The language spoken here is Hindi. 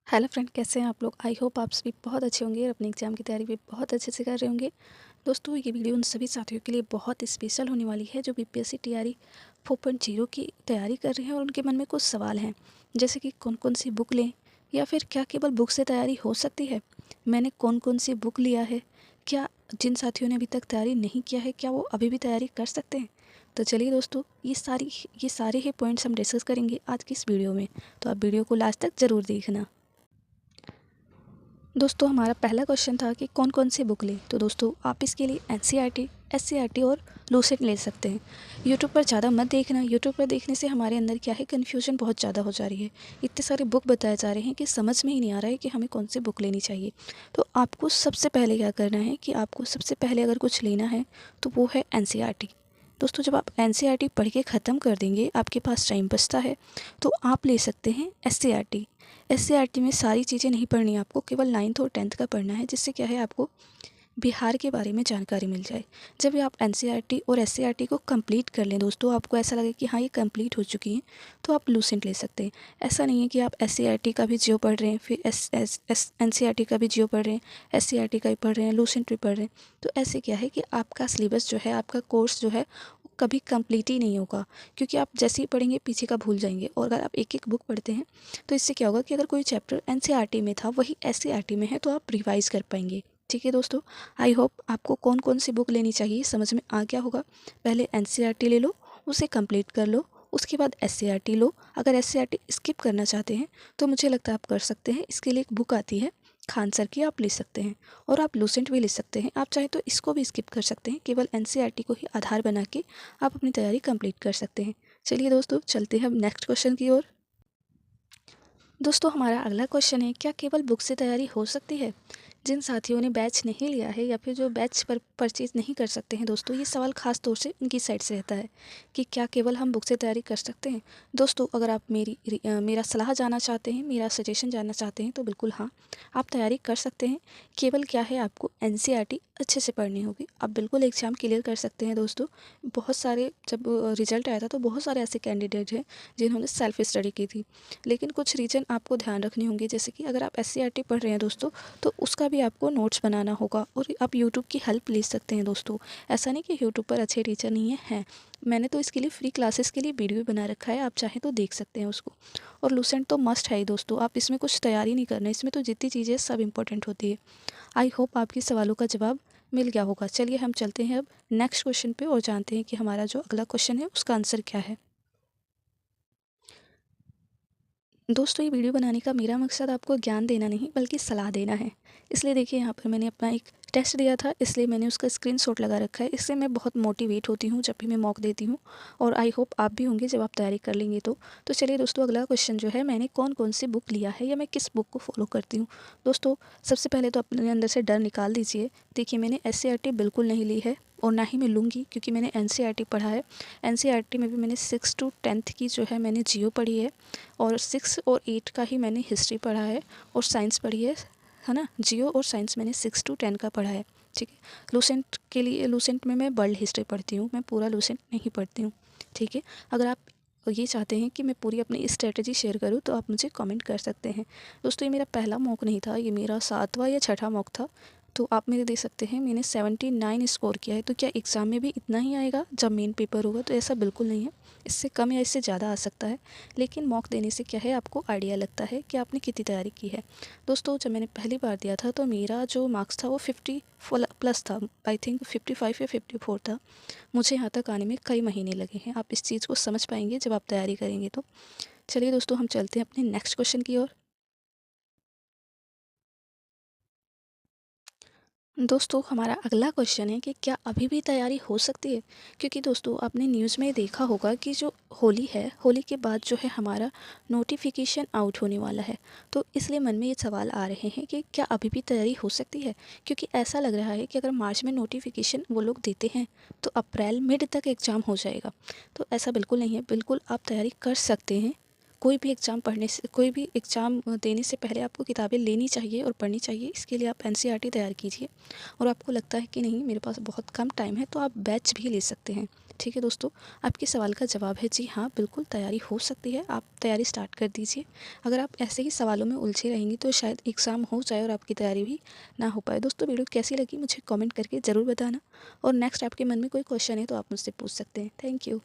हेलो फ्रेंड, कैसे हैं आप लोग। आई होप आप सभी बहुत अच्छे होंगे और अपने एग्ज़ाम की तैयारी भी बहुत अच्छे से कर रहे होंगे। दोस्तों, ये वीडियो उन सभी साथियों के लिए बहुत स्पेशल होने वाली है जो बीपीएससी टीआरई 4.0 की तैयारी कर रहे हैं और उनके मन में कुछ सवाल हैं, जैसे कि कौन कौन सी बुक लें या फिर क्या केवल बुक से तैयारी हो सकती है, मैंने कौन कौन सी बुक लिया है, क्या जिन साथियों ने अभी तक तैयारी नहीं किया है क्या वो अभी भी तैयारी कर सकते हैं। तो चलिए दोस्तों, ये सारे ही पॉइंट्स हम डिस्कस करेंगे आज की इस वीडियो में, तो आप वीडियो को लास्ट तक ज़रूर देखना। दोस्तों, हमारा पहला क्वेश्चन था कि कौन कौन सी बुक लें। तो दोस्तों, आप इसके लिए एनसीईआरटी, एससीईआरटी और लूसेंट ले सकते हैं। यूट्यूब पर ज़्यादा मत देखना। यूट्यूब पर देखने से हमारे अंदर क्या है, कन्फ्यूजन बहुत ज़्यादा हो जा रही है। इतने सारे बुक बताए जा रहे हैं कि समझ में ही नहीं आ रहा है कि हमें कौन सी बुक लेनी चाहिए। तो आपको सबसे पहले क्या करना है कि आपको सबसे पहले अगर कुछ लेना है तो वो है एनसीईआरटी। दोस्तों, जब आप एनसीईआरटी पढ़ के ख़त्म कर देंगे, आपके पास टाइम बचता है, तो आप ले सकते हैं एससीईआरटी। एससीईआरटी में सारी चीज़ें नहीं पढ़नी है आपको, केवल 9th और 10th का पढ़ना है, जिससे क्या है आपको बिहार के बारे में जानकारी मिल जाए। जब भी आप एनसीईआरटी और एससीईआरटी को कंप्लीट कर लें दोस्तों, आपको ऐसा लगे कि हाँ ये कंप्लीट हो चुकी हैं, तो आप लूसेंट ले सकते हैं। ऐसा नहीं है कि आप एससीईआरटी का भी जियो पढ़ रहे हैं, फिर एनसीईआरटी का भी जियो पढ़ रहे हैं, एससीईआरटी का भी पढ़ रहे हैं, लूसेंट भी पढ़ रहे हैं। तो ऐसे क्या है कि आपका सिलेबस जो है, आपका कोर्स जो है, वो कभी कंप्लीट ही नहीं होगा, क्योंकि आप जैसे ही पढ़ेंगे पीछे का भूल जाएंगे। और अगर आप एक एक बुक पढ़ते हैं तो इससे क्या होगा कि अगर कोई चैप्टर एनसीईआरटी में था वही एससीईआरटी में है, तो आप रिवाइज़ कर पाएंगे। ठीक है दोस्तों, आई होप आपको कौन कौन सी बुक लेनी चाहिए समझ में आ गया होगा। पहले एनसीईआरटी ले लो, उसे कंप्लीट कर लो, उसके बाद एससीईआरटी लो। अगर एससीईआरटी स्किप करना चाहते हैं तो मुझे लगता है आप कर सकते हैं। इसके लिए एक बुक आती है खान सर की, आप ले सकते हैं। और आप लूसेंट भी ले सकते हैं। आप चाहे तो इसको भी स्किप कर सकते हैं, केवल एनसीईआरटी को ही आधार बना के आप अपनी तैयारी कंप्लीट कर सकते हैं। चलिए दोस्तों, चलते हैं अब नेक्स्ट क्वेश्चन की ओर। दोस्तों, हमारा अगला क्वेश्चन है, क्या केवल बुक से तैयारी हो सकती है। जिन साथियों ने बैच नहीं लिया है या फिर जो बैच पर परचेज नहीं कर सकते हैं दोस्तों, ये सवाल खास तौर से उनकी साइड से रहता है कि क्या केवल हम बुक से तैयारी कर सकते हैं। दोस्तों, अगर आप मेरा सलाह जानना चाहते हैं, मेरा सजेशन जानना चाहते हैं, तो बिल्कुल हाँ, आप तैयारी कर सकते हैं। केवल क्या है, आपको एनसीईआरटी अच्छे से पढ़नी होगी। आप बिल्कुल एग्ज़ाम क्लियर कर सकते हैं दोस्तों। बहुत सारे जब रिजल्ट आया था तो बहुत सारे ऐसे कैंडिडेट हैं जिन्होंने सेल्फ स्टडी की थी। लेकिन कुछ रीजन आपको ध्यान रखने होंगे, जैसे कि अगर आप एससीईआरटी पढ़ रहे हैं दोस्तों, तो उसका भी आपको नोट्स बनाना होगा और आप यूट्यूब की हेल्प ले सकते हैं दोस्तों। ऐसा नहीं कि यूट्यूब पर अच्छे टीचर नहीं हैं। मैंने तो इसके लिए फ्री क्लासेस के लिए वीडियो बना रखा है, आप चाहें तो देख सकते हैं उसको। और लूसेंट तो मस्ट है ही दोस्तों, आप इसमें कुछ तैयारी नहीं करना, इसमें तो जितनी चीज़ें सब इंपॉर्टेंट होती है। आई होप आपके सवालों का जवाब मिल गया होगा। चलिए हम चलते हैं अब नेक्स्ट क्वेश्चन पे और जानते हैं कि हमारा जो अगला क्वेश्चन है उसका आंसर क्या है। दोस्तों, ये वीडियो बनाने का मेरा मकसद आपको ज्ञान देना नहीं बल्कि सलाह देना है। इसलिए देखिए, यहाँ पर मैंने अपना एक टेस्ट दिया था, इसलिए मैंने उसका स्क्रीनशॉट लगा रखा है। इससे मैं बहुत मोटिवेट होती हूँ जब भी मैं मॉक देती हूँ, और आई होप आप भी होंगे जब आप तैयारी कर लेंगे तो चलिए दोस्तों, अगला क्वेश्चन जो है, मैंने कौन कौन सी बुक लिया है या मैं किस बुक को फॉलो करती हूँ। दोस्तों, सबसे पहले तो अपने अंदर से डर निकाल दीजिए। देखिए, मैंने एससीईआरटी बिल्कुल नहीं ली है और ना ही मैं लूँगी, क्योंकि मैंने एनसीईआरटी पढ़ा है। एनसीईआरटी में भी मैंने 6 to 10th की जो है मैंने जियो पढ़ी है, और 6 और 8 का ही मैंने हिस्ट्री पढ़ा है और साइंस पढ़ी है ना। जियो और साइंस मैंने 6 to 10 का पढ़ा है। ठीक है। लूसेंट के लिए, लूसेंट में मैं वर्ल्ड हिस्ट्री पढ़ती हूँ, मैं पूरा लूसेंट नहीं पढ़ती हूँ। ठीक है। अगर आप ये चाहते हैं कि मैं पूरी अपनी स्ट्रेटजी शेयर करूँ तो आप मुझे कमेंट कर सकते हैं। दोस्तों, ये मेरा पहला मॉक नहीं था, ये मेरा 7वां या 6ठा मॉक था। तो आप मेरे देख सकते हैं, मैंने 79 स्कोर किया है। तो क्या एग्ज़ाम में भी इतना ही आएगा जब मेन पेपर होगा? तो ऐसा बिल्कुल नहीं है, इससे कम या इससे ज़्यादा आ सकता है। लेकिन मॉक देने से क्या है, आपको आइडिया लगता है कि आपने कितनी तैयारी की है। दोस्तों, जब मैंने पहली बार दिया था तो मेरा जो मार्क्स था वो 50 प्लस था। आई थिंक 55 या 54 था। मुझे यहाँ तक आने में कई महीने लगे हैं। आप इस चीज़ को समझ पाएंगे जब आप तैयारी करेंगे तो। चलिए दोस्तों, हम चलते हैं अपने नेक्स्ट क्वेश्चन की ओर। दोस्तों, हमारा अगला क्वेश्चन है कि क्या अभी भी तैयारी हो सकती है। क्योंकि दोस्तों, आपने न्यूज़ में देखा होगा कि जो होली है, होली के बाद जो है हमारा नोटिफिकेशन आउट होने वाला है। तो इसलिए मन में ये सवाल आ रहे हैं कि क्या अभी भी तैयारी हो सकती है। क्योंकि ऐसा लग रहा है कि अगर मार्च में नोटिफिकेशन वो लोग देते हैं तो अप्रैल मिड तक एग्ज़ाम हो जाएगा। तो ऐसा बिल्कुल नहीं है, बिल्कुल आप तैयारी कर सकते हैं। कोई भी एग्ज़ाम देने से पहले आपको किताबें लेनी चाहिए और पढ़नी चाहिए। इसके लिए आप एनसीईआरटी तैयार कीजिए, और आपको लगता है कि नहीं मेरे पास बहुत कम टाइम है तो आप बैच भी ले सकते हैं। ठीक है दोस्तों, आपके सवाल का जवाब है जी हाँ, बिल्कुल तैयारी हो सकती है। आप तैयारी स्टार्ट कर दीजिए। अगर आप ऐसे ही सवालों में उलझे रहेंगी तो शायद एग्ज़ाम हो जाए और आपकी तैयारी भी ना हो पाए। दोस्तों, वीडियो कैसी लगी मुझे कमेंट करके ज़रूर बताना, और नेक्स्ट आपके मन में कोई क्वेश्चन है तो आप मुझसे पूछ सकते हैं। Thank you.